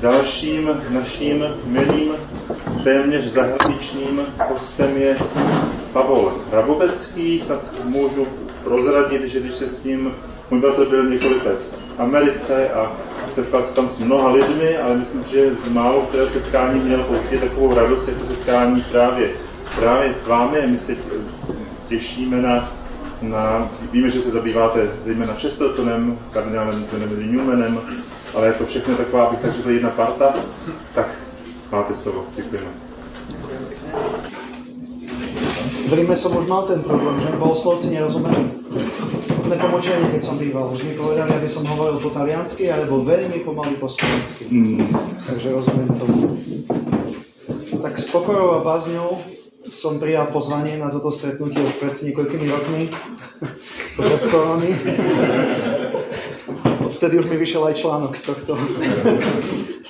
Dalším naším milým, téměř zahraničním hostem je Pavol Hrabovecký. Snad můžu prozradit, že když se s ním, můj bratr byl několik let v Americe a setkal se tam s mnoha lidmi, ale myslím si, že málo které setkání měl prostě takovou radost, jako setkání právě s vámi. A my se těšíme víme, že se zabýváte zejména Chestertonem, kardinálem Newmanem, ale jako všechno taková, bych tak řekl, jedna parta, tak máte slovo. Děkujeme. V Ríme som už mal ten problém, že bohoslovci nerozumeli. V nepomočení, keď som býval, už mi povedali, aby som hovoril po taliansky, alebo veľmi pomaly po slovensky. Takže rozumiem tomu. Tak s pokorou a bázňou som prijal pozvanie na toto stretnutie už pred niekoľkými rokmi, počas korony. Odtedy už mi vyšiel aj článok z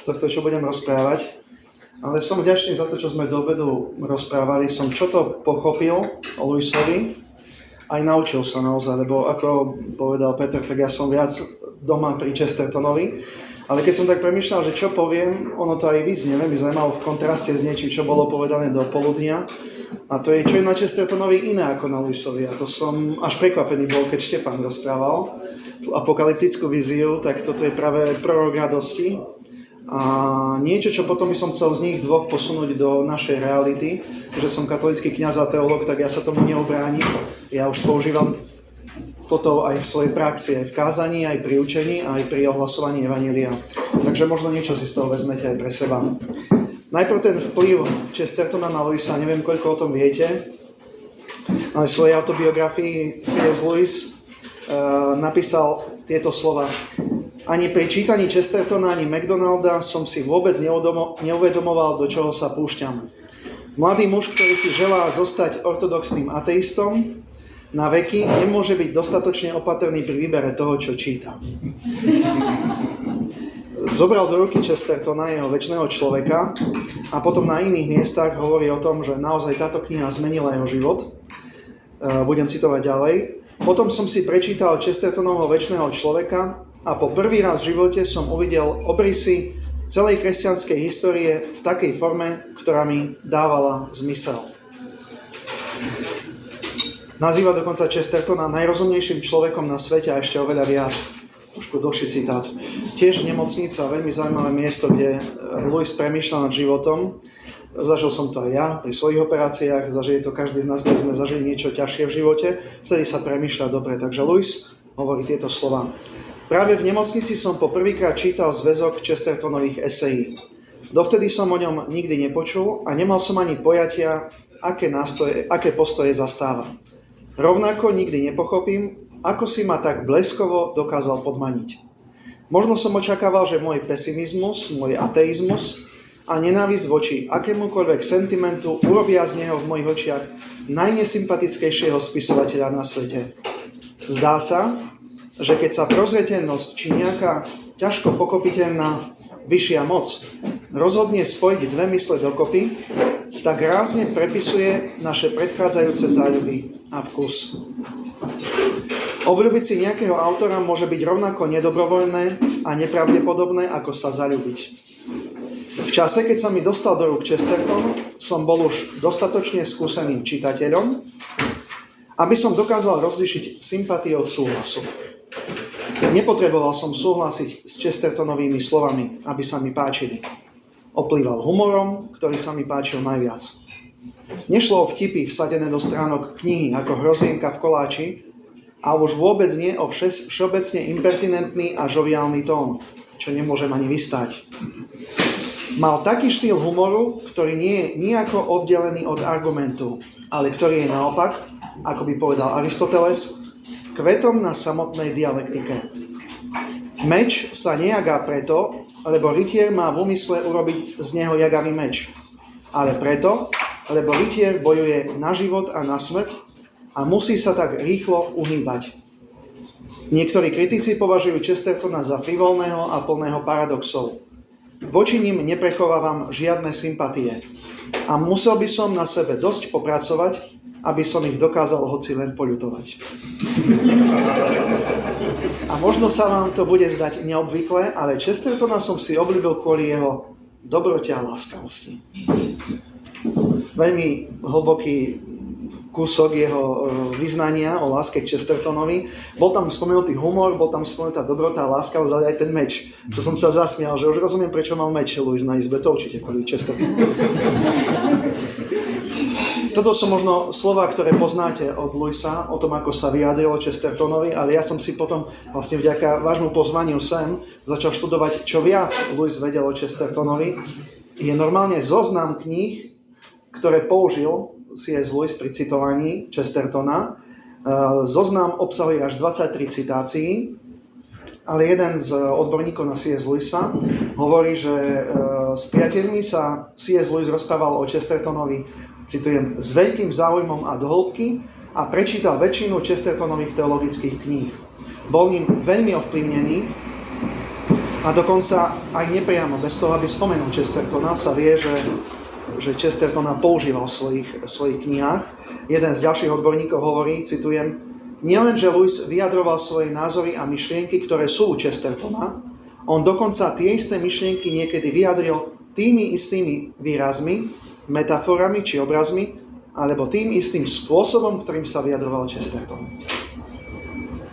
tohto, čo budem rozprávať. Ale som vďačný za to, čo sme do obedu rozprávali. Som čo to pochopil o Lewisovi, aj naučil sa naozaj, lebo ako povedal Peter, tak ja som viac doma pri Chestertonovi. Ale keď som tak premýšľal, že čo poviem, ono to aj vyznie veľmi zaujímavé v kontraste s niečím, čo bolo povedané do poludnia. A to je, čo je na Chestertonovi iné ako na Lewisovi. A to som až prekvapený bol, keď Štefan rozprával tú apokalyptickú víziu, tak toto je práve prorok radosti. A niečo, čo potom by som chcel z nich dvoch posunúť do našej reality, že som katolícky kňaz a teológ, tak ja sa tomu neobránim. Ja už používam toto aj v svojej praxi, aj v kázaní, aj pri učení, aj pri ohlasovaní evanjelia. Takže možno niečo si z toho vezmete aj pre seba. Najprv ten vplyv Chestertona na Lewisa, neviem, koľko o tom viete, ale v svojej autobiografii C.S. Lewis napísal tieto slova. Ani pri čítaní Chestertona, ani McDonalda som si vôbec neuvedomoval, do čoho sa púšťam. Mladý muž, ktorý si želá zostať ortodoxným ateistom, na veky nemôže byť dostatočne opatrný pri výbere toho, čo číta. Zobral do ruky Chestertona, jeho večného človeka, a potom na iných miestach hovorí o tom, že naozaj táto kniha zmenila jeho život. Budem citovať ďalej. Potom som si prečítal Chestertonovho večného človeka a po prvý raz v živote som uvidel obrysy celej kresťanskej histórie v takej forme, ktorá mi dávala zmysel. Nazýva dokonca Chestertona najrozumnejším človekom na svete a ešte oveľa viac. Trošku dlhší citát. Tiež nemocnica, veľmi zaujímavé miesto, kde Lewis premýšľal nad životom. Zažil som to aj ja pri svojich operáciách, zažije to každý z nás, keď sme zažili niečo ťažšie v živote. Vtedy sa premýšľa dobre. Takže Lewis hovorí tieto slova. Práve v nemocnici som po prvýkrát čítal zväzok Chestertonových esejí. Dovtedy som o ňom nikdy nepočul a nemal som ani pojatia, aké postoje zastáva. Rovnako nikdy nepochopím, ako si ma tak bleskovo dokázal podmaniť. Možno som očakával, že môj pesimizmus, môj ateizmus a nenávisť voči akémukoľvek sentimentu urobia z neho v mojich očiach najnesympatickejšieho spisovateľa na svete. Zdá sa, že keď sa prozreteľnosť či nejaká ťažko pochopiteľná vyššia moc rozhodne spojiť dve mysle dokopy, tak rázne prepisuje naše predchádzajúce záľuby a vkus. Obľúbiť si nejakého autora môže byť rovnako nedobrovoľné a nepravdepodobné, ako sa zaľúbiť. V čase, keď sa mi dostal do rúk Chesterton, som bol už dostatočne skúseným čitateľom, aby som dokázal rozlíšiť sympatie od súhlasu. Nepotreboval som súhlasiť s Chestertonovými slovami, aby sa mi páčili. Oplýval humorom, ktorý sa mi páčil najviac. Nešlo o vtipy vsadené do stránok knihy ako hrozienka v koláči, a už vôbec nie o všeobecne impertinentný a žoviálny tón, čo nemôžem ani vystáť. Mal taký štýl humoru, ktorý nie je nijako oddelený od argumentu, ale ktorý je naopak, ako by povedal Aristoteles, kvetom na samotnej dialektike. Meč sa nejagá preto, lebo rytier má v úmysle urobiť z neho jagavý meč, ale preto, lebo rytier bojuje na život a na smrť a musí sa tak rýchlo uhýbať. Niektorí kritici považujú Chestertona za frivolného a plného paradoxov. Voči nim neprechovávam žiadne sympatie a musel by som na sebe dosť popracovať, aby som ich dokázal hoci len poľutovať. A možno sa vám to bude zdať neobvyklé, ale Chestertona som si obľúbil kvôli jeho dobrote a láskavosti. Veľmi hlboký kúsok jeho vyznania o láske k Chestertonovi. Bol tam spomenutý humor, bol tam spomenutá dobrota a láskavosť, ale aj ten meč. Čo som sa zasmial, že už rozumiem, prečo mal meč Louis na izbe, to určite kvôli Chestertonovi. Toto sú možno slová, ktoré poznáte od Louisa, o tom, ako sa vyjadrilo Chestertonovi, ale ja som si potom vlastne vďaka vášmu pozvaniu sem začal študovať, čo viac Louis vedel o Chestertonovi. Je normálne zoznam kníh, ktoré použil C.S. Lewis pri citovaní Chestertona. Zoznam obsahuje až 23 citácií, ale jeden z odborníkov na C.S. Lewisa hovorí, že s priateľmi sa C.S. Lewis rozprával o Chestertonovi, citujem, s veľkým záujmom a do hĺbky a prečítal väčšinu Chestertonových teologických kníh. Bol ním veľmi ovplyvnený a dokonca aj nepriamo, bez toho, aby spomenul Chestertona, sa vie, že Chestertona používal v svojich knihách. Jeden z ďalších odborníkov hovorí, citujem, nielen, že Lewis vyjadroval svoje názory a myšlienky, ktoré sú u Chestertona, on dokonca tie isté myšlienky niekedy vyjadril tými istými výrazmi, metaforami či obrazmi, alebo tým istým spôsobom, ktorým sa vyjadroval Chesterton.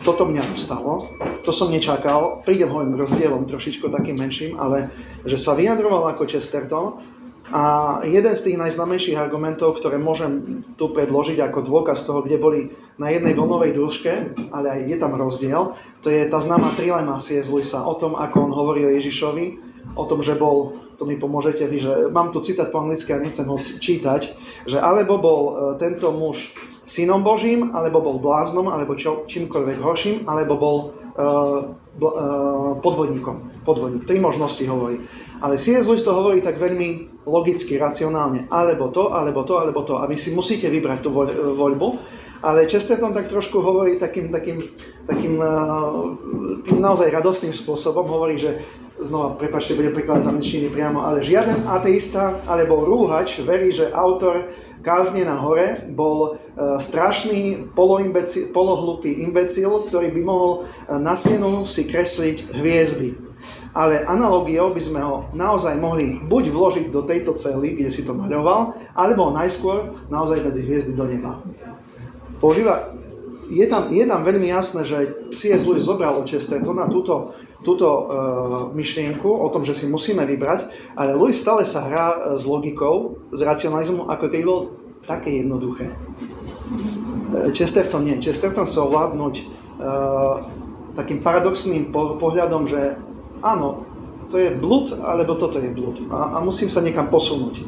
Toto mňa stalo, to som nečakal, prídem hovým rozdielom trošičku takým menším, ale že sa vyjadroval ako Chesterton. A jeden z tých najznámejších argumentov, ktoré môžem tu predložiť ako dôkaz toho, kde boli na jednej vlnovej dĺžke, ale aj je tam rozdiel, to je tá známa trilema C.S. Lewisa o tom, ako on hovorí o Ježišovi, o tom, že bol, to mi pomôžete vy, že mám tu citát po anglicky a nechcem ho čítať, že alebo bol tento muž synom Božím, alebo bol bláznom, alebo čímkoľvek horším, alebo bol podvodník. Tri možnosti hovorí. Ale C.S. Lewis to hovorí tak veľmi logicky, racionálne. Alebo to, alebo to, alebo to. A vy si musíte vybrať tú voľbu. Ale Chesterton tak trošku hovorí takým naozaj radostným spôsobom. Hovorí, že znova, prepáčte, budem prekladať z angličtiny priamo, ale žiaden ateista alebo rúhač verí, že autor Kázne na hore bol strašný, polohlupý imbecil, ktorý by mohol na stenu si kresliť hviezdy. Ale analogiou by sme ho naozaj mohli buď vložiť do tejto cely, kde si to maľoval, alebo najskôr naozaj medzi hviezdy do neba. Je tam veľmi jasné, že C.S. Lewis zobral od Chestertona túto myšlienku o tom, že si musíme vybrať, ale Lewis stále sa hrá s logikou, s racionalizmom, ako keby bol také jednoduché. Chesterton nie. Chesterton chce ovládnuť takým paradoxným pohľadom, že áno, to je blud, alebo toto je blud. A musím sa niekam posunúť.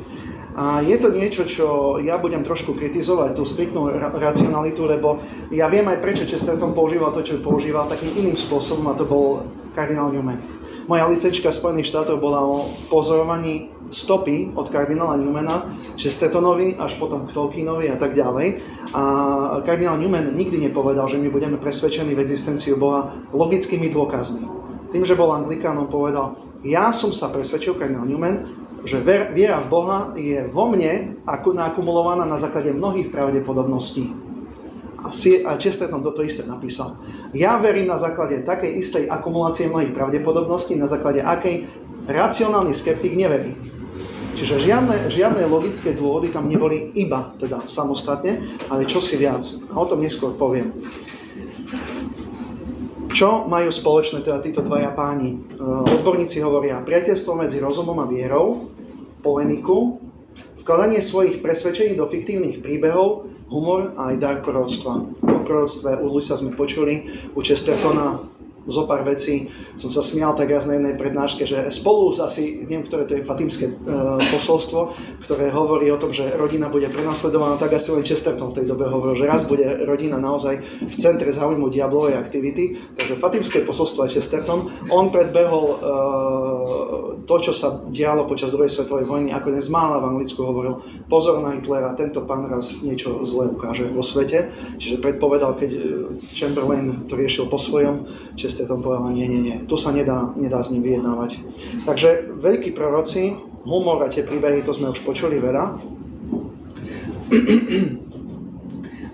A je to niečo, čo ja budem trošku kritizovať, tú striktnú racionalitu, lebo ja viem aj prečo Chesterton používal to, čo používal takým iným spôsobom, a to bol kardinál Newman. Moja licenčka Spojených štátov bola o pozorovaní stopy od kardinála Newmana, Chestertonovi až potom k Tolkienovi a tak ďalej. A kardinál Newman nikdy nepovedal, že my budeme presvedčení v existenciu Boha logickými dôkazmi. Tým, že bol anglikánom, povedal, ja som sa presvedčil, kardinál Newman, že viera v Boha je vo mne nakumulovaná na základe mnohých pravdepodobností. A Chesterton toto isté napísal. Ja verím na základe takej istej akumulácie mnohých pravdepodobností, na základe akej racionálny skeptik neverí. Čiže žiadne logické dôvody tam neboli iba teda samostatne, ale čosi viac. A o tom neskôr poviem. Čo majú spoločné teda títo dvaja páni? Odborníci hovoria priateľstvo medzi rozumom a vierou, polemiku, vkladanie svojich presvedčení do fiktívnych príbehov, humor a aj dar proroctva. O proroctve u Lewisa sme počuli, u Chestertona zo pár vecí. Som sa smial tak raz na jednej prednáške, že spolu asi, neviem, ktoré to je fatimské posolstvo, ktoré hovorí o tom, že rodina bude prenasledovaná, tak asi len Chesterton v tej dobe hovoril, že raz bude rodina naozaj v centre záujmu diablovej aktivity. Takže fatimské posolstvo je Chesterton. On predbehol to, čo sa dialo počas druhej svetovej vojny, ako dnes mála v Anglicku hovoril, pozor na Hitlera, tento pán raz niečo zlé ukáže vo svete. Čiže predpovedal, keď Chamberlain to riešil po svojom, Chesterton povedal, nie, tu sa nedá s ním vyjednávať. Takže veľkí proroci, humor a tie príbehy, to sme už počuli veľa.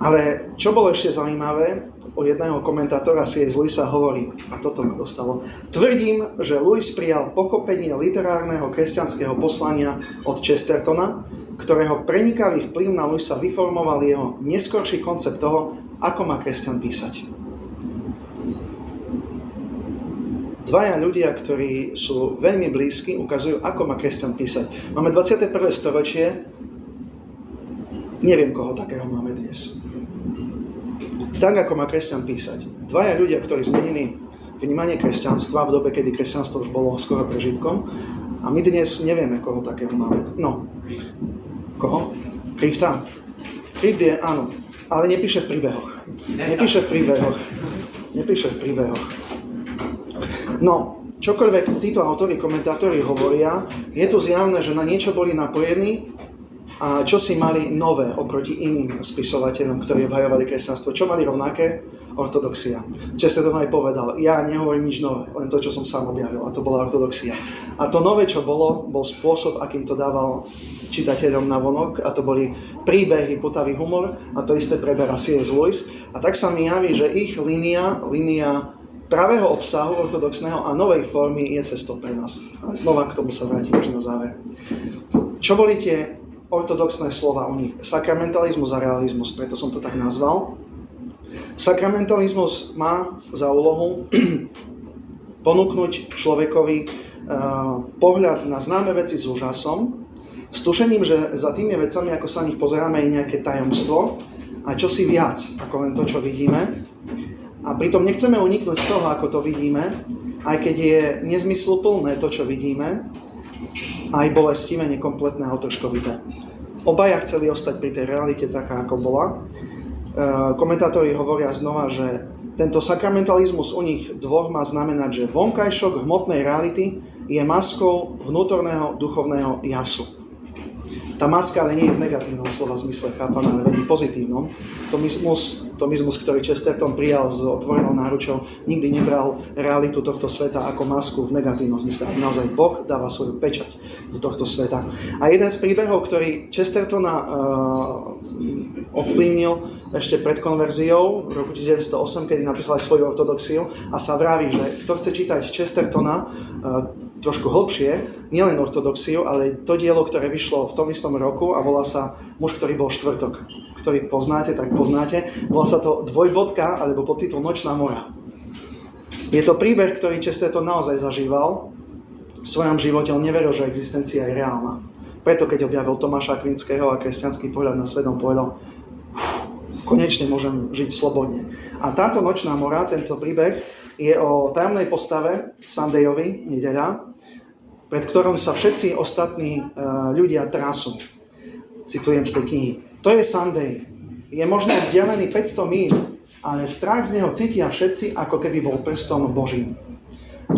Ale čo bolo ešte zaujímavé, o jedného komentátora C.S. Lewisa hovorí, a toto ma dostalo, tvrdím, že Lewis prijal pochopenie literárneho kresťanského poslania od Chestertona, ktorého prenikavý vplyv na Lewisa vyformoval jeho neskorší koncept toho, ako má kresťan písať. Dvaja ľudia, ktorí sú veľmi blízki, ukazujú, ako má kresťan písať. Máme 21. storočie, neviem, koho takého máme dnes. Tak, ako má kresťan písať. Dvaja ľudia, ktorí zmenili vnímanie kresťanstva v dobe, kedy kresťanstvo už bolo skoro prežitkom, a my dnes nevieme, koho takého máme. No, koho? Krifta. Krift je, áno, ale nepíše v príbehoch. No, čokoľvek títo autori, komentátori hovoria, je tu zjavné, že na niečo boli napojení a čo si mali nové oproti iným spisovateľom, ktorí obhajovali kresťanstvo. Čo mali rovnaké? Ortodoxia. Chesterton aj povedal, ja nehovorím nič nové, len to, čo som sám objavil, a to bola ortodoxia. A to nové, čo bolo, bol spôsob, akým to dával čitateľom na vonok, a to boli príbehy, putavý humor, a to isté preberá C.S. Lewis. A tak sa mi javí, že ich línia pravého obsahu ortodoxného a novej formy je cestou pre nás. Ale znova k tomu sa vrátim až na záver. Čo boli tie ortodoxné slova u nich? Sakramentalizmus a realizmus, preto som to tak nazval. Sakramentalizmus má za úlohu ponúknuť človekovi pohľad na známe veci s úžasom, s tušením, že za tými vecami, ako sa na nich pozeráme, je nejaké tajomstvo a čosi viac, ako len to, čo vidíme. A pritom nechceme uniknúť z toho, ako to vidíme, aj keď je nezmysluplné to, čo vidíme, aj bolestivé, nekompletné a otroškovité. Obaja chceli ostať pri tej realite taká, ako bola. Komentátori hovoria znova, že tento sakramentalizmus u nich dvoch má znamenať, že vonkajšok hmotnej reality je maskou vnútorného duchovného jasu. Tá maska ale nie je v negatívnom slova zmysle chápaná, ale veľmi pozitívnom. Tomizmus, ktorý Chesterton prijal s otvorenou náručou, nikdy nebral realitu tohto sveta ako masku v negatívnom zmysle. Naozaj Boh dáva svoju pečať do tohto sveta. A jeden z príbehov, ktorý Chestertona ovplyvnil ešte pred konverziou v roku 1908, kedy napísal aj svoju ortodoxiu, a sa vraví, že kto chce čítať Chestertona trošku hlbšie, nielen ortodoxiu, ale to dielo, ktoré vyšlo v tom istom roku a volá sa Muž, ktorý bol štvrtok. Ktorý poznáte, tak poznáte. Volá sa to dvojbodka, alebo podtitul Nočná mora. Je to príbeh, ktorý Chesterton naozaj zažíval v svojom živote. On neveril, že existencia je reálna. Preto, keď objavil Tomáša Akvinského a kresťanský pohľad na svet, on povedal, konečne môžem žiť slobodne. A táto Nočná mora, tento príbeh, je o tajomnej postave Sundayovi, nedeľa, pred ktorom sa všetci ostatní ľudia trású. Citujem z tej knihy. To je Sunday. Je možno vzdialený 500 míľ, ale strach z neho cítia všetci, ako keby bol prstom Božím.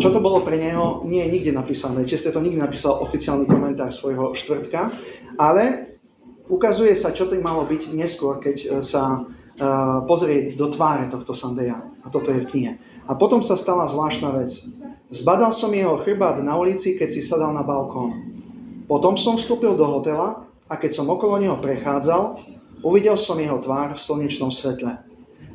Čo to bolo pre neho, nie je nikde napísané. Chesterton nikdy napísal oficiálny komentár svojho štvrtka, ale ukazuje sa, čo to malo byť neskôr, keď sa pozrieť do tváre tohto Sundaya. A toto je v knihe. A potom sa stala zvláštna vec. Zbadal som jeho chrbát na ulici, keď si sadal na balkón. Potom som vstúpil do hotela a keď som okolo neho prechádzal, uvidel som jeho tvár v slnečnom svetle.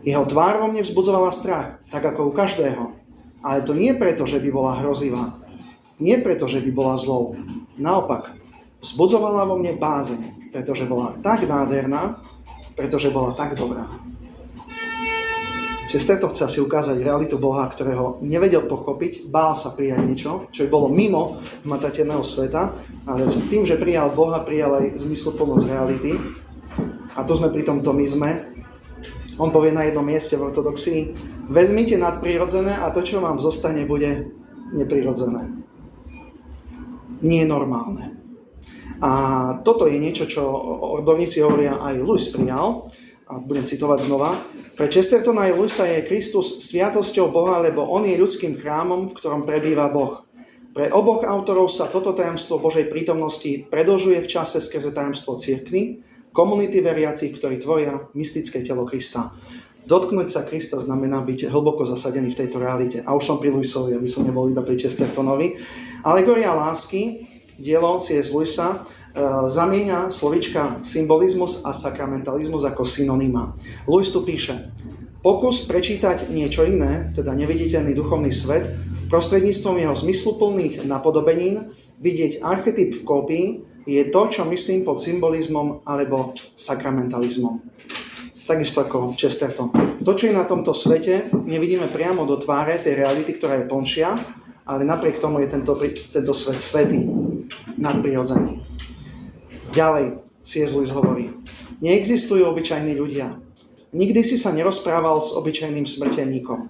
Jeho tvár vo mne vzbudzovala strach, tak ako u každého. Ale to nie preto, že by bola hrozivá. Nie preto, že by bola zlou. Naopak, vzbudzovala vo mne bázeň, pretože bola tak nádherná, pretože bola tak dobrá. Chesterton chcel si ukázať realitu Boha, ktorého nevedel pochopiť, bál sa prijať niečo, čo bolo mimo hmatateľného sveta, ale tým, že prijal Boha, prijal aj zmysluplnosť reality. A tu sme pri tom tomizme. On povie na jednom mieste v ortodoxii, vezmite nadprirodzené a to, čo vám zostane, bude neprirodzené. Nie normálne. A toto je niečo, čo odborníci hovoria aj Lewis prijal, a budem citovať znova. Pre Chestertona aj Lewisa je Kristus sviatosťou Boha, lebo on je ľudským chrámom, v ktorom prebýva Boh. Pre oboch autorov sa toto tajomstvo Božej prítomnosti predĺžuje v čase skrze tajomstvo cirkvi, komunity veriacich, ktorí tvoria mystické telo Krista. Dotknúť sa Krista znamená byť hlboko zasadený v tejto realite. A už som pri Lewisovi, aby som nebol iba pri Chestertonovi. Alegória lásky dielo C.S. Lewisa zamieňa slovíčka symbolizmus a sakramentalizmus ako synonyma. Lewis tu píše: pokus prečítať niečo iné, teda neviditeľný duchovný svet, prostredníctvom jeho zmysluplných napodobenín, vidieť archetyp v kópii, je to, čo myslím pod symbolizmom alebo sakramentalizmom. Takisto ako Chesterton. To, čo je na tomto svete, nevidíme priamo do tváre tej reality, ktorá je plnšia, ale napriek tomu je tento svet svätý, nadprirodzený. Ďalej C.S. Lewis hovorí: neexistujú obyčajní ľudia. Nikdy si sa nerozprával s obyčajným smrteľníkom.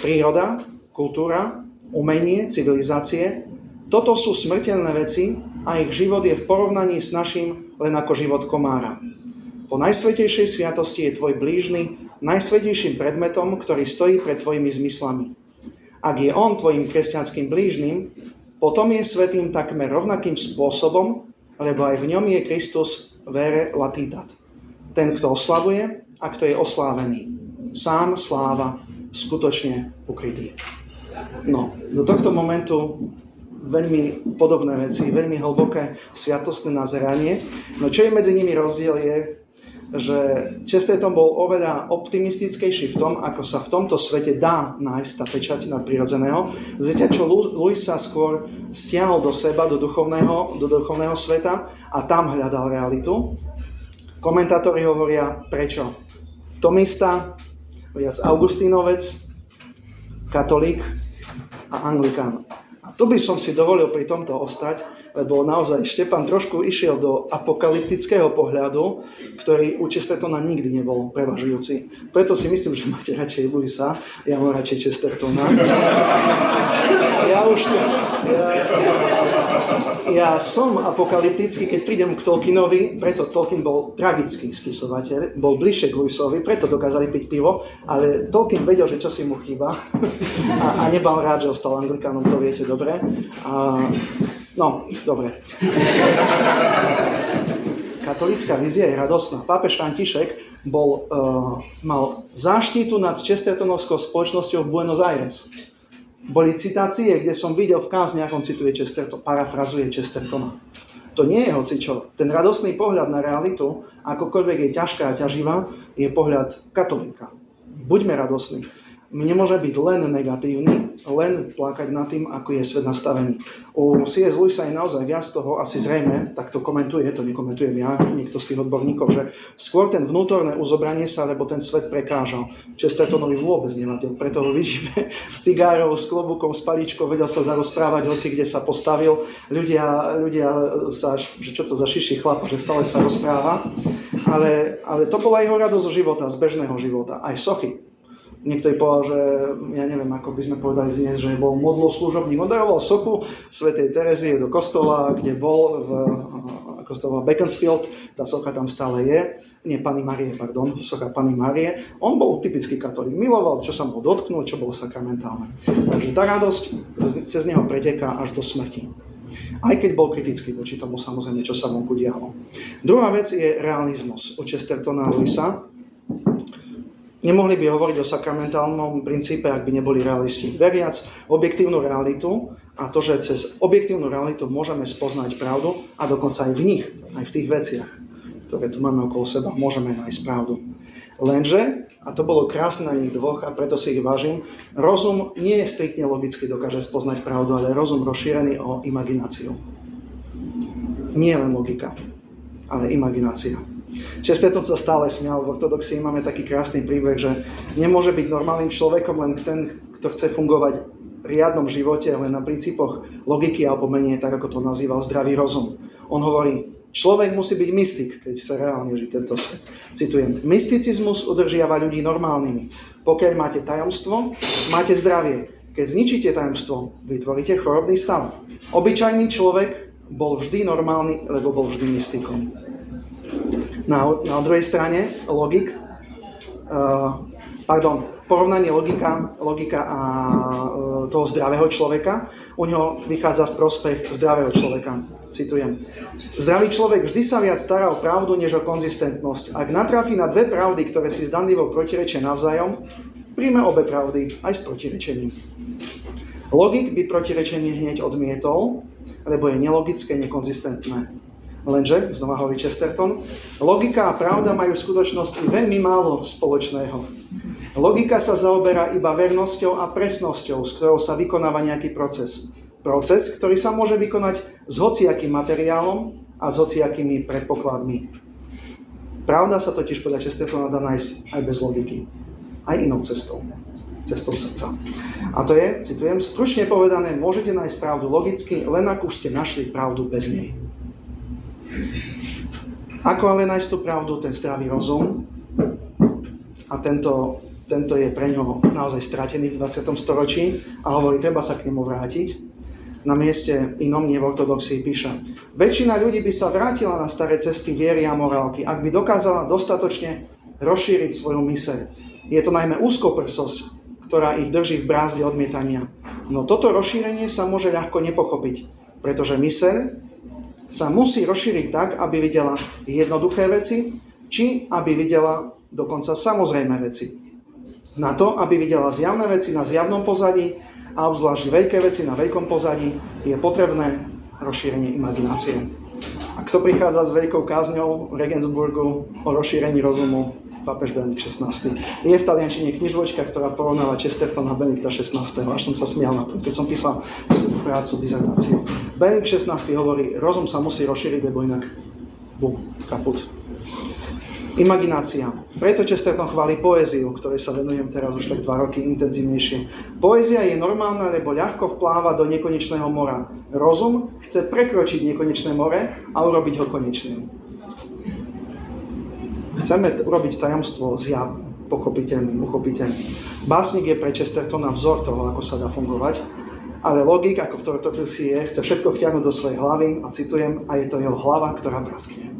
Príroda, kultúra, umenie, civilizácie, toto sú smrteľné veci a ich život je v porovnaní s našim len ako život komára. Po najsvätejšej sviatosti je tvoj blížny najsvätejším predmetom, ktorý stojí pred tvojimi zmyslami. Ak je on tvojim kresťanským blížnym, potom je svätým takmer rovnakým spôsobom, lebo aj v ňom je Kristus vere latitat. Ten, kto oslavuje a kto je oslávený. Sám sláva, skutočne ukrytý. No, do tohto momentu veľmi podobné veci, veľmi hlboké sviatostné nazeranie. No čo je medzi nimi rozdiel je, že Chesterton bol oveľa optimistickejší v tom, ako sa v tomto svete dá nájsť tá pečať nadprirodzeného. Zatiaľ, čo Lewis sa skôr stiahol do seba, do duchovného sveta a tam hľadal realitu. Komentátori hovoria, prečo? Tomista, viac Augustínovec, katolík a anglikán. A tu by som si dovolil pri tomto ostať, lebo naozaj Štepan trošku išiel do apokalyptického pohľadu, ktorý u Chestertona nikdy nebol prevažujúci. Preto si myslím, že máte radšej Lewisa, ja mám radšej Chestertona. Ja som apokalyptický, keď prídem k Tolkienovi, preto Tolkien bol tragický spisovateľ, bol bližšie k Lewisovi, preto dokázali piť pivo, ale Tolkien vedel, že čo si mu chýba a nebal rád, že ostal anglikánom, to viete dobre. No, dobre. Katolícka vízia je radosná. Pápež František mal záštitu nad Chestertonovskou spoločnosťou v Buenos Aires. Boli citácie, kde som videl v kázniach, on cituje Chesterton, parafrazuje Chestertona. To nie je hocičo. Ten radosný pohľad na realitu, akokoľvek je ťažká a ťaživá, je pohľad katolíka. Buďme radosní. Nemôže byť len negatívny, len plakať nad tým, ako je svet nastavený. U C.S. Lewisa je naozaj viac toho, asi zrejme, tak to komentuje, to nekomentujem ja, niekto z tých odborníkov, že skôr ten vnútorné uzobranie sa, lebo ten svet prekážal. Chestertonovi vôbec nevadil, preto ho vidíme s cigárou, s klobúkom, s paličkou, vedel sa zarozprávať, hoci kde sa postavil. Ľudia sa, že čo to za šiší chlapa, že stále sa rozpráva. Ale to bola jeho radosť zo života, z bežného života, aj sochy. Niekto povedal, že ja neviem, ako by sme povedali dnes, že bol modloslužobník. On daroval sochu svätej Terezie do kostola, kde bol kostol Beaconsfield, tá socha tam stále je. Nie, Panny Márie, pardon, socha Panny Márie. On bol typický katolík, miloval, čo sa mohol dotknúť, čo bolo sakramentálne. Takže tá radosť cez neho preteká až do smrti. Aj keď bol kritický voči tomu, samozrejme, čo sa vonku dialo. Druhá vec je realizmus u Chestertona a Lewisa. Nemohli by hovoriť o sakramentálnom princípe, ak by neboli realisti. Veriac objektívnu realitu a to, že cez objektívnu realitu môžeme spoznať pravdu a dokonca aj v nich, aj v tých veciach, ktoré tu máme okolo seba, môžeme nájsť pravdu. Lenže, a to bolo krásne na nich dvoch a preto si ich vážim, rozum nie striktne logicky dokáže spoznať pravdu, ale rozum rozšírený o imagináciu. Nie len logika, ale imaginácia. Chesterton sa stále smial, v ortodoxii máme taký krásny príbeh, že nemôže byť normálnym človekom len ten, kto chce fungovať v riadnom živote, len na princípoch logiky a pomenie, tak ako to nazýval zdravý rozum. On hovorí, človek musí byť mystik, keď sa reálne žije tento svet. Citujem, mysticizmus udržiava ľudí normálnymi. Pokiaľ máte tajomstvo, máte zdravie. Keď zničíte tajomstvo, vytvoríte chorobný stav. Obyčajný človek bol vždy normálny, lebo bol vždy mystikom. Na druhej strane porovnanie logika a toho zdravého človeka, u neho vychádza v prospech zdravého človeka. Citujem. Zdravý človek vždy sa viac stará o pravdu, než o konzistentnosť. Ak natrafí na dve pravdy, ktoré si zdanlivo protirečia navzájom, príjme obe pravdy aj s protirečením. Logik by protirečenie hneď odmietol, lebo je nelogické, nekonzistentné. Lenže, znova hovorí Chesterton, logika a pravda majú v skutočnosti veľmi málo spoločného. Logika sa zaoberá iba vernosťou a presnosťou, s ktorou sa vykonáva nejaký proces. Proces, ktorý sa môže vykonať s hociakým materiálom a s hociakými predpokladmi. Pravda sa totiž podľa Chestertona dá nájsť aj bez logiky, aj inou cestou srdca. A to je, citujem, stručne povedané, môžete nájsť pravdu logicky, len ak už ste našli pravdu bez nej. Ako ale nájsť tú pravdu, ten zdravý rozum, a tento je pre ňoho naozaj stratený v 20. storočí a hovorí, treba sa k nemu vrátiť. Na mieste inom, nie v ortodoxii, píše: väčšina ľudí by sa vrátila na staré cesty viery a morálky, ak by dokázala dostatočne rozšíriť svoju myseľ. Je to najmä úzkoprsosť, ktorá ich drží v brázde odmietania. No toto rozšírenie sa môže ľahko nepochopiť, pretože myseľ sa musí rozšíriť tak, aby videla jednoduché veci, či aby videla dokonca samozrejmé veci. Na to, aby videla zjavné veci na zjavnom pozadí a obzvlášť veľké veci na veľkom pozadí, je potrebné rozšírenie imaginácie. A kto prichádza s veľkou kázňou v Regensburgu o rozšírení rozumu? Pápež Benedikt XVI. Je v taliančine knižočka, ktorá porovnáva Chestertona a Benedikta XVI. Až som sa smial na to, keď som písal prácu, dizertáciu. Benedikt XVI hovorí, rozum sa musí rozšíriť, lebo inak kaput. Imaginácia. Preto Chesterton chváli poéziu, ktorej sa venujem teraz už tak 2 roky intenzívnejšie. Poézia je normálna, lebo ľahko vpláva do nekonečného mora. Rozum chce prekročiť nekonečné more a urobiť ho konečným. Chceme urobiť tajomstvo zjavným, pochopiteľným, uchopiteľným. Básnik je pre Chestertona vzor toho, ako sa dá fungovať, ale logik, ako v ortodoxii je, chce všetko vtiahnuť do svojej hlavy a citujem, a je to jeho hlava, ktorá praskne.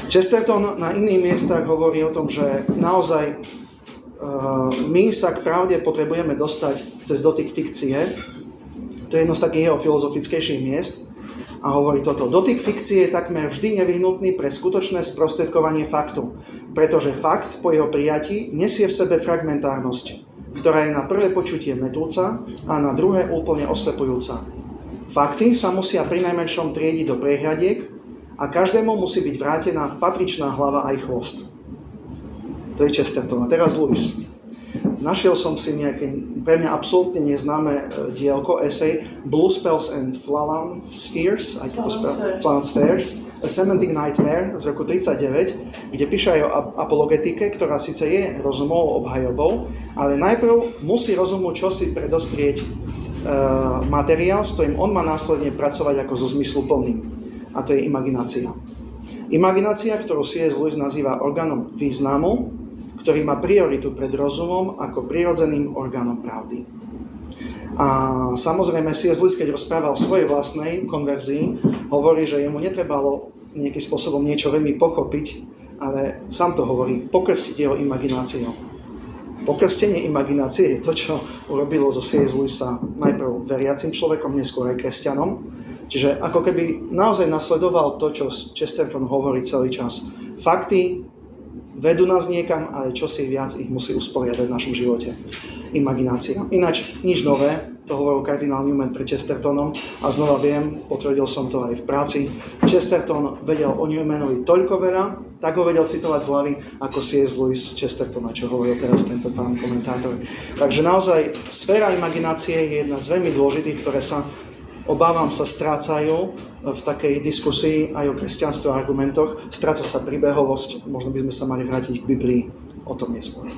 Chesterton na iných miestach hovorí o tom, že naozaj my sa k pravde potrebujeme dostať cez dotyk fikcie. To je jedno z takých jeho filozofickejších miest. A hovorí toto, dotyk fikcie je takmer vždy nevyhnutný pre skutočné sprostredkovanie faktu, pretože fakt po jeho prijatí nesie v sebe fragmentárnosť, ktorá je na prvé počutie mätúca a na druhé úplne oslepujúca. Fakty sa musia prinajmenšom triediť do prehľadiek a každému musí byť vrátená patričná hlava aj chvost. To je Chesterton. A teraz Lewis. Našiel som si nejaké, pre mňa absolútne neznáme dielko, esej Blue Spells and Flalan Spheres, Flalan Spheres, A Semantic Nightmare z roku 1939, kde píše aj o apologetike, ktorá síce je rozumovou obhajobou, ale najprv musí rozumu čosi predostrieť materiál, s ktorým on má následne pracovať ako so zmysluplným. A to je imaginácia. Imaginácia, ktorú C.S. Lewis nazýva orgánom významu, ktorý má prioritu pred rozumom ako prirodzeným orgánom pravdy. A samozrejme C.S. Lewis, keď rozprával o svojej vlastnej konverzii, hovorí, že jemu netrebalo nejakým spôsobom niečo veľmi pochopiť, ale sám to hovorí, pokrstiť jeho imagináciou. Pokrstenie imaginácie je to, čo urobilo zo C.S. Lewisa najprv veriacim človekom, neskôr aj kresťanom. Čiže ako keby naozaj nasledoval to, čo Chesterton hovorí celý čas. Fakty vedú nás niekam, ale čosi viac ich musí usporiadať v našom živote. Imaginácia. Ináč nič nové, to hovoril kardinál Newman pred Chestertonom a znova viem, potvrdil som to aj v práci. Chesterton vedel o Newmanovi toľko veľa, tak ho vedel citovať z hlavy, ako C.S. Lewis Chestertona, čo hovoril teraz tento pán komentátor. Takže naozaj sféra imaginácie je jedna z veľmi dôležitých, ktoré sa obávam sa strácajú v takej diskusii aj o kresťanstve a argumentoch. Stráca sa príbehovosť, možno by sme sa mali vrátiť k Biblii, o tom neskôr.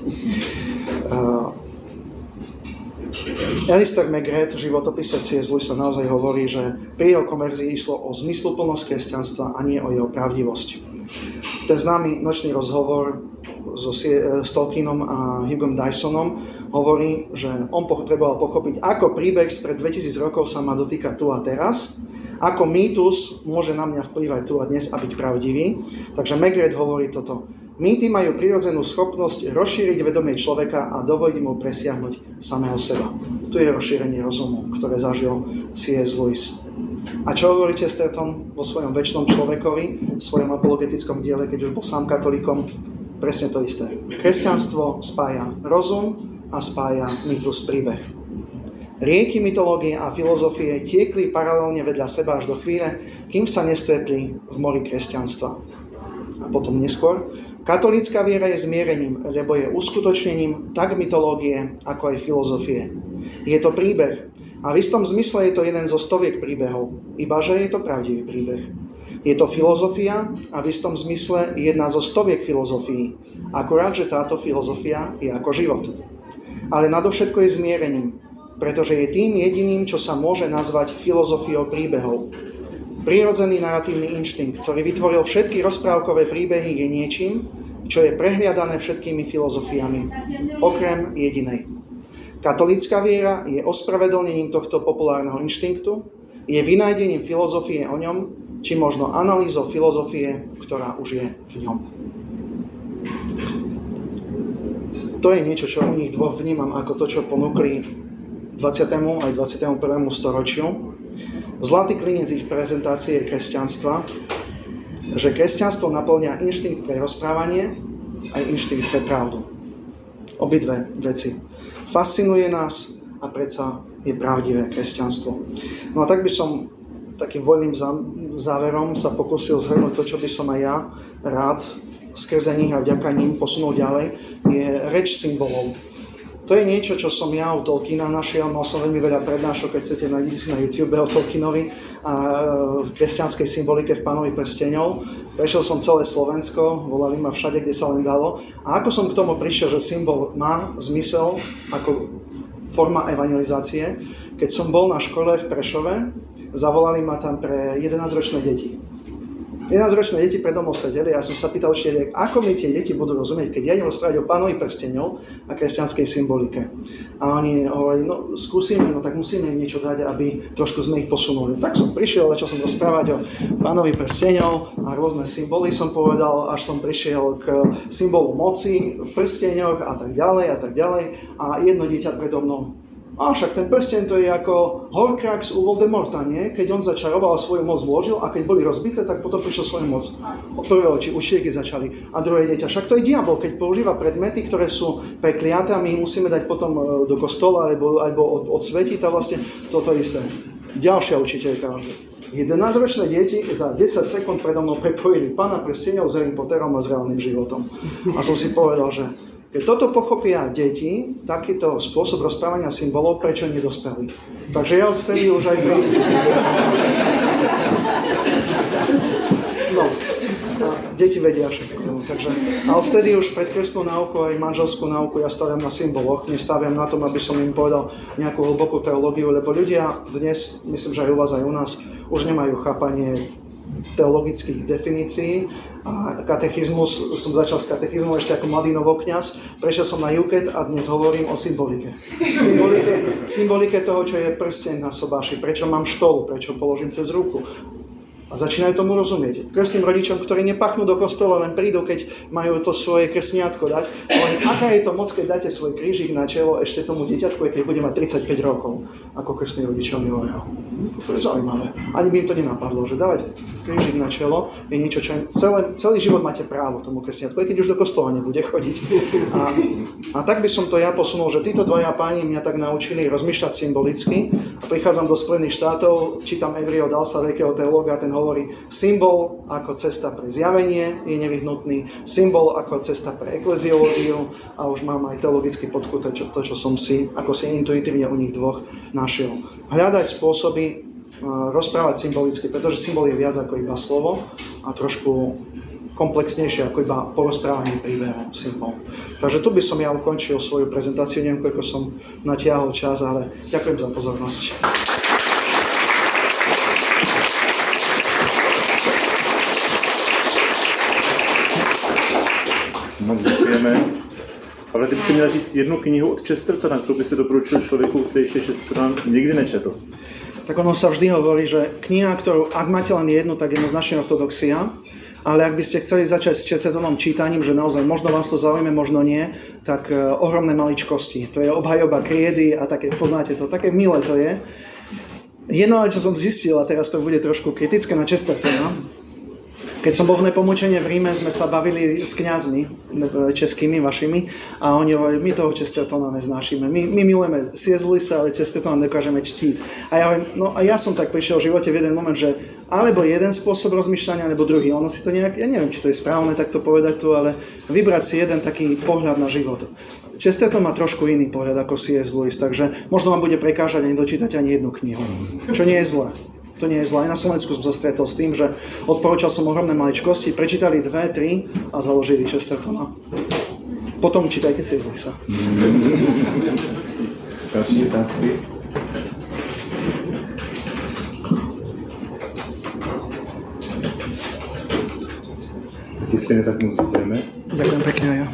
Alistair McGrath v životopise C.S. Lewisa naozaj hovorí, že pri jeho konverzii išlo o zmysluplnosť kresťanstva a nie o jeho pravdivosť. Ten známy nočný rozhovor so Tolkienom a Hugom Dysonom hovorí, že on potreboval pochopiť, ako príbeh spred 2000 rokov sa má dotýkať tu a teraz, ako mýtus môže na mňa vplývať tu a dnes a byť pravdivý. Takže McGrath hovorí toto. Mýty majú prirodzenú schopnosť rozšíriť vedomie človeka a dovoliť mu presiahnuť samého seba. Tu je rozšírenie rozumu, ktoré zažil C.S. Lewis. A čo hovorí Chesterton vo svojom večnom človekovi, v svojom apologetickom diele, keď už bol sám katolíkom? Presne to isté. Kresťanstvo spája rozum a spája mýtus príbeh. Rieky mytológie a filozofie tiekli paralelne vedľa seba až do chvíle, kým sa nestretli v mori kresťanstva. A potom neskôr, katolícka viera je zmierením, lebo je uskutočnením tak mytológie, ako aj filozofie. Je to príbeh a v istom zmysle je to jeden zo stoviek príbehov, ibaže je to pravdivý príbeh. Je to filozofia a v istom zmysle jedna zo stoviek filozofií, akurát, že táto filozofia je ako život. Ale nadovšetko je zmierením, pretože je tým jediným, čo sa môže nazvať filozofiou príbehov. Prirodzený naratívny inštinkt, ktorý vytvoril všetky rozprávkové príbehy, je niečím, čo je prehliadané všetkými filozofiami, okrem jedinej. Katolícka viera je ospravedlnením tohto populárneho inštinktu, je vynájdením filozofie o ňom, či možno analýzou filozofie, ktorá už je v ňom. To je niečo, čo u nich dvoch vnímam ako to, čo ponúkli 20. aj 21. storočiu. Zlatý klinec ich prezentácie je kresťanstva, že kresťanstvo naplňa inštinkt pre rozprávanie aj inštinkt pre pravdu. Obidve veci. Fascinuje nás a predsa je pravdivé kresťanstvo. No a tak by som takým voľným záverom sa pokúsil zhrnúť to, čo by som aj ja rád skrze nich a vďaka ním posunul ďalej, je reč symbolov. To je niečo, čo som ja u Tolkiena našiel, mal som veľmi veľa prednášok, keď chcete, nájdete si na YouTube o Tolkienovi a kresťanskej symbolike v Pánovi prsteňov. Prešiel som celé Slovensko, volali ma všade, kde sa len dalo. A ako som k tomu prišiel, že symbol má zmysel ako forma evangelizácie, keď som bol na škole v Prešove, zavolali ma tam pre 11-ročné deti. 11-ročné deti predo mnou sedeli a ja som sa pýtal učiteľiek, ako mi tie deti budú rozumieť, keď ja idem rozprávať o Pánovi prsteňov a kresťanskej symbolike. A oni hovorili, no skúsime, no tak musíme im niečo dať, aby trošku sme ich posunuli. Tak som prišiel, začal som rozprávať o Pánovi prsteňov a rôzne symboly som povedal, až som prišiel k symbolu moci v prsteňoch a tak ďalej a tak ďalej. A jedno dieťa predo mnou, a však ten prsteň to je ako Horcrux u Voldemorta, nie? Keď on začaroval a svoju moc vložil a keď boli rozbité, tak potom prišiel svoju moc. Od prvé oči, učieky začali. A druhé dieťa, však to je diabol, keď používa predmety, ktoré sú prekliaté a my ich musíme dať potom do kostola alebo odsvetiť a vlastne toto isté. Ďalšia učiteľka, 11-ročné deti za 10 sekúnd predo mnou prepojili Pána prsteňov s Harrym Potterom a s reálnym životom. A som si povedal, že keď toto pochopia deti, takýto spôsob rozprávania symbolov, prečo nedospeli. Takže ja vtedy už aj No, deti vedia všetko. Takže, ale vtedy už predkresnú náuku aj manželskú náuku ja staviam na symboloch, nestaviam na tom, aby som im povedal nejakú hlbokú teológiu, lebo ľudia dnes, myslím, že aj u vás, aj u nás, už nemajú chápanie teologických definícií a katechizmus, som začal s katechizmom ešte ako mladý novokňaz, prešiel som na UKET a dnes hovorím o symbolike. Symbolike toho, čo je prsteň na sobáši, prečo mám štolu, prečo položím cez ruku. A začínajú tomu rozumieť. Krstným rodičom, ktorí nepachnú do kostola, len prídu, keď majú to svoje krstniatko dať. Hovorím, aká je to moc, keď dáte svoj krížik na čelo ešte tomu dieťatku, keď bude mať 35 rokov, ako krstní rodičia mi hovoria. To je zaujímavé. Ani by im to nenapadlo, že dávať krížik na čelo je niečo, čo celý život máte právo tomu krstniatku, aj keď už do kostola nebude chodiť. A tak by som to ja posunul, že títo dvaja páni mňa tak naučili rozmýšľať symbolicky. A prichádzam do Spojených štátov, čítam Averyho Dallasa, veľkého teológa, ten hovorí, symbol ako cesta pre zjavenie je nevyhnutný, symbol ako cesta pre ekleziológiu a už mám aj teologicky podkuté to, čo som si, ako si intuitívne u nich dvoch našiel. Hľadať spôsoby rozprávať symbolicky, pretože symbol je viac ako iba slovo a trošku komplexnejšie ako iba porozprávanie príbehov symbol. Takže tu by som ja ukončil svoju prezentáciu, neviem, koľko som natiahol čas, ale ďakujem za pozornosť. Moc děkujeme. Ale ty byste měl říct jednu knihu od Chestertona, kterou by si doporučil člověku, který ještě Chestertona nikdy nečetl. Tak ono sa vždy hovorí, že kniha, ktorú, ak máte len jednu, tak jednoznačne ortodoxia, ale ak by ste chceli začať s Chestertonom čítaním, že naozaj možno vás to zaujíme, možno nie, tak ohromné maličkosti. To je obhajoba kriedy a také, poznáte to, také milé to je. Jedno, čo som zistil, a teraz to bude trošku kritické na Chestertona, Keď som bol v Nepomučení v Ríme, sme sa bavili s kňazmi, českými, vašimi, a oni hovorili, my toho Chestertona neznášime. My milujeme C.S. Lewisa, ale Chestertona dokážeme čtiť. A ja hovorím, no a ja som tak prišiel v živote v jeden moment, že alebo jeden spôsob rozmýšľania, alebo druhý. Ono si to nejak, ja neviem, či to je správne takto povedať tu, ale vybrať si jeden taký pohľad na život. Chesterton má trošku iný pohľad ako C.S. Lewis, takže možno vám bude prekážať ani dočítať ani jednu knihu, čo nie je zlé. To nie je zlé. Aj na Slovensku som sa stretol s tým, že odporúčal som ohromné maličkosti, prečítali 2, 3 a založili Chestertona. Potom čítajte C.S. Lewisa. Ďalšie otázky? Keď ste tak moc ďakujeme. Ďakujem pekne aj ja.